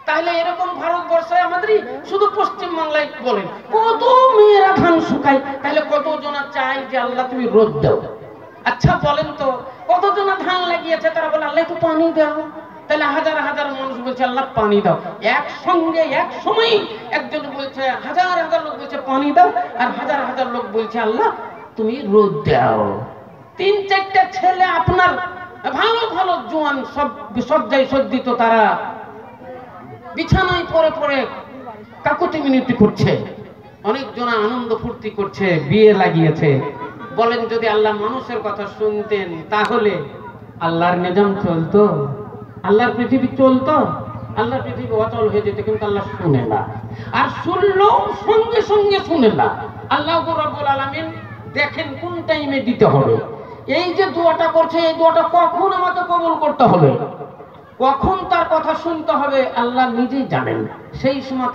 তাহলে এরকম ভারতবর্ষে আমাদের শুধু পশ্চিম বাংলায় বলেন কত মেয়েরা ধান শুকায়, তাহলে কত জনা চাই যে আল্লাহ তুমি রোদ দাও। আচ্ছা বলেন তো কত জনা ধান লাগিয়েছে তারা বলে আল্লাহ একটু পানি দাও, তাহলে হাজার হাজার মানুষ বলছে আল্লাহ পানি দাও। একসঙ্গে এক সময় একজন বলছে, হাজার হাজার লোক বলছে পানি দাও, আর হাজার হাজার লোক বলছে আল্লাহ তুমি রোদ দাও। তিন চারটা ছেলে আপনার ভালো ভালো জোয়ান সব সজ্জায় সজ্জিত, তারা বিছানায় পড়ে পড়ে কাকুতি মিনতি করছে, অনেক জনা আনন্দ ফুর্তি করছে, বিয়ে লাগিয়েছে। বলেন যদি আল্লাহ মানুষের কথা শুনতেন তাহলে আল্লাহর নিজাম চলতো, আল্লাহর পৃথিবী চলতো, আল্লাহর পৃথিবী অচল হয়ে যেত। কিন্তু আল্লাহ শুনে না, আর শুনলেও সঙ্গে সঙ্গে শুনে না। আল্লাহ রাব্বুল আলামিন দেখেন কোন টাইমে দিতে হবে। এই যে দোয়াটা করছে, এই দোয়াটা কখন আমাকে কবুল করতে হবে, কখন তার কথা শুনতে হবে আল্লাহ নিজেই জানেন। সেই সময়